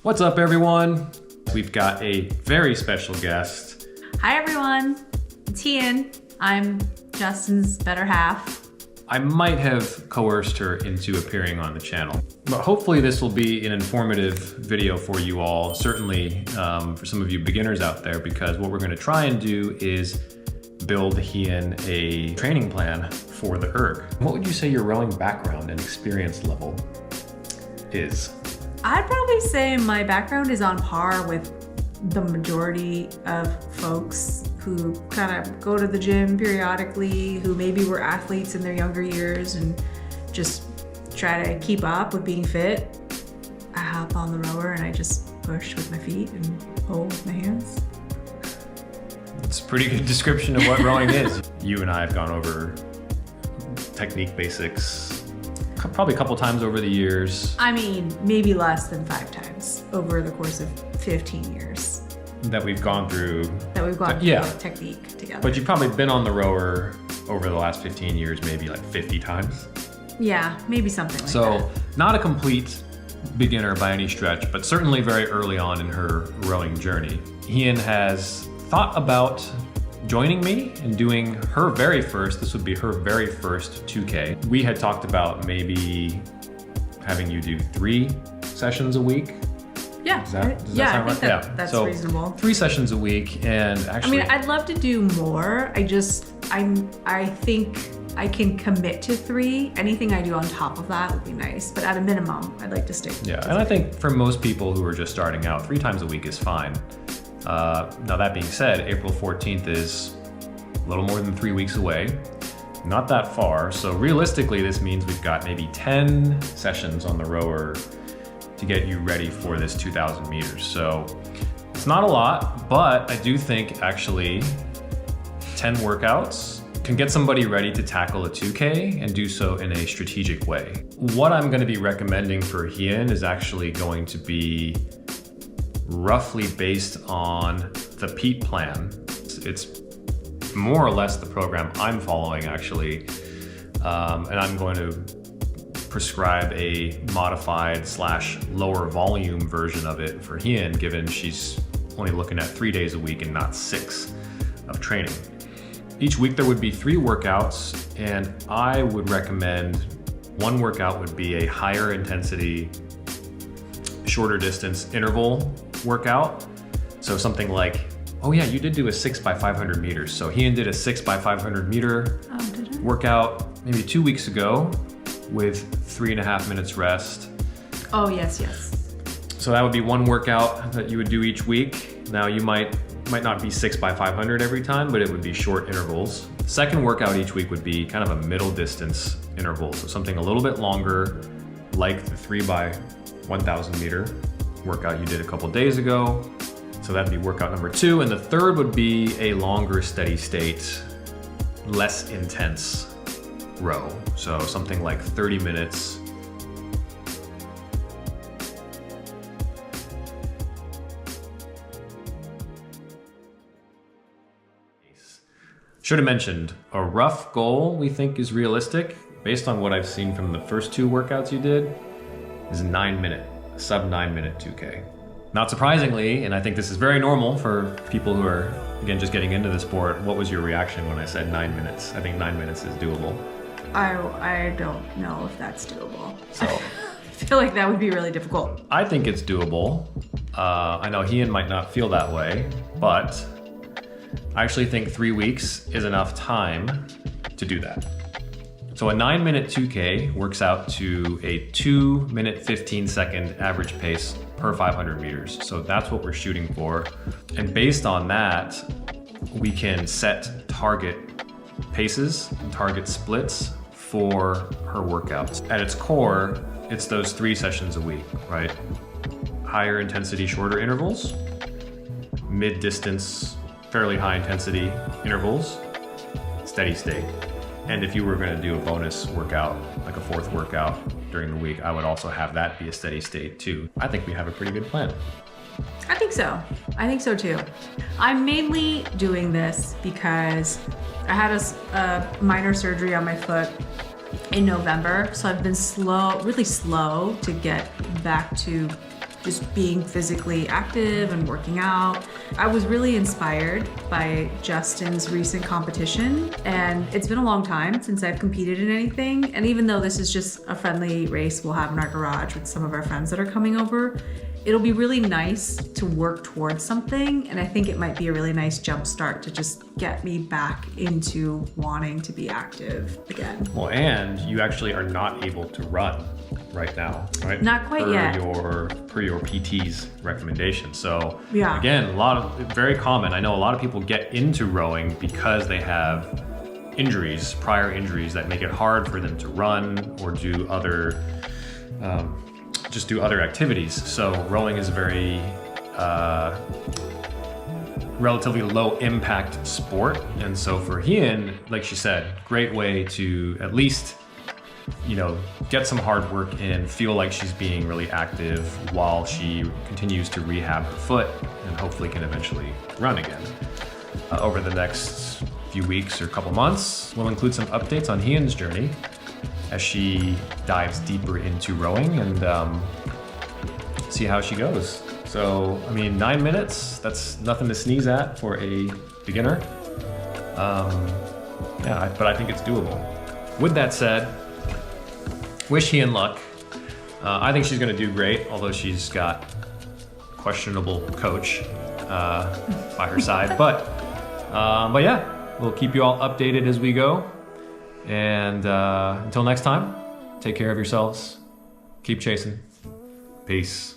What's up, everyone? We've got a very special guest. Hi, everyone. It's Hien. I'm Justin's better half. I might have coerced her into appearing on the channel, but hopefully this will be an informative video for you all, certainly for some of you beginners out there, because what we're going to try and do is build Hien a training plan for the erg. What would you say your rowing background and experience level is? I'd probably say my background is on par with the majority of folks who kind of go to the gym periodically, who maybe were athletes in their younger years and just try to keep up with being fit. I hop on the rower and I just push with my feet and pull with my hands. It's a pretty good description of what rowing is. You and I have gone over technique basics probably a couple times over the years. I mean, maybe less than 5 times over the course of 15 years. That we've gone through. Technique together. But you've probably been on the rower over the last 15 years, maybe like 50 times. Yeah, maybe something like that. So not a complete beginner by any stretch, but certainly very early on in her rowing journey. Hien has thought about joining me and doing her very first, this would be her very first 2K. We had talked about maybe having you do 3 sessions a week. Yeah, does that sound right? That's so reasonable. 3 sessions a week, and actually, I mean, I'd love to do more. I think I can commit to 3. Anything I do on top of that would be nice, but at a minimum, I'd like to stick. Yeah, and I think for most people who are just starting out, 3 times a week is fine. Now that being said, April 14th is a little more than 3 weeks away. Not that far, so realistically, this means we've got maybe 10 sessions on the rower to get you ready for this 2,000 meters. So it's not a lot, but I do think actually 10 workouts can get somebody ready to tackle a 2K and do so in a strategic way. What I'm gonna be recommending for Hien is actually going to be roughly based on the PEAT plan. It's more or less the program I'm following actually, and I'm going to prescribe a modified / lower volume version of it for Hien, given she's only looking at 3 days a week and not 6 of training. Each week there would be 3 workouts, and I would recommend one workout would be a higher intensity, shorter distance interval workout. So something like, oh yeah, you did do a 6x500 meters. So Hien did a 6x500 meter workout maybe 2 weeks ago with 3.5 minutes rest. Oh, yes. So that would be one workout that you would do each week. Now you might not be 6x500 every time, but it would be short intervals. Second workout each week would be kind of a middle distance interval. So something a little bit longer, like the 3x1000 meter workout you did a couple days ago. So that'd be workout number 2. And the third would be a longer steady state, less intense row. So something like 30 minutes. Should have mentioned, a rough goal we think is realistic, based on what I've seen from the first 2 workouts you did, is a 9-minute, sub 9-minute 2K. Not surprisingly, and I think this is very normal for people who are, again, just getting into the sport, what was your reaction when I said 9 minutes? I think 9 minutes is doable. I don't know if that's doable. So I feel like that would be really difficult. I think it's doable. I know Hien might not feel that way, but I actually think 3 weeks is enough time to do that. So a 9-minute 2K works out to a 2-minute 15-second average pace per 500 meters. So that's what we're shooting for. And based on that, we can set target paces, target splits for her workouts. At its core, it's those 3 sessions a week, right? Higher intensity, shorter intervals, mid-distance, fairly high intensity intervals, steady state. And if you were going to do a bonus workout, like a 4th workout during the week, I would also have that be a steady state too. I think we have a pretty good plan. I think so. I think so too. I'm mainly doing this because I had a minor surgery on my foot in November, so I've been really slow to get back to just being physically active and working out. I was really inspired by Justin's recent competition, and it's been a long time since I've competed in anything. And even though this is just a friendly race we'll have in our garage with some of our friends that are coming over, it'll be really nice to work towards something, and I think it might be a really nice jump start to just get me back into wanting to be active again. Well, and you actually are not able to run right now, right? Not quite yet. Per your PT's recommendation. So Yeah. again, very common. I know a lot of people get into rowing because they have injuries, prior injuries that make it hard for them to run or do other activities. So rowing is a very relatively low impact sport. And so for Hien, like she said, great way to at least, get some hard work in, feel like she's being really active while she continues to rehab her foot and hopefully can eventually run again. Over the next few weeks or couple months, we'll include some updates on Hien's journey as she dives deeper into rowing and see how she goes. So, 9 minutes, that's nothing to sneeze at for a beginner. But I think it's doable. With that said, wish Hien luck. I think she's gonna do great, although she's got questionable coach by her side. But yeah, we'll keep you all updated as we go. And until next time, take care of yourselves. Keep chasing. Peace.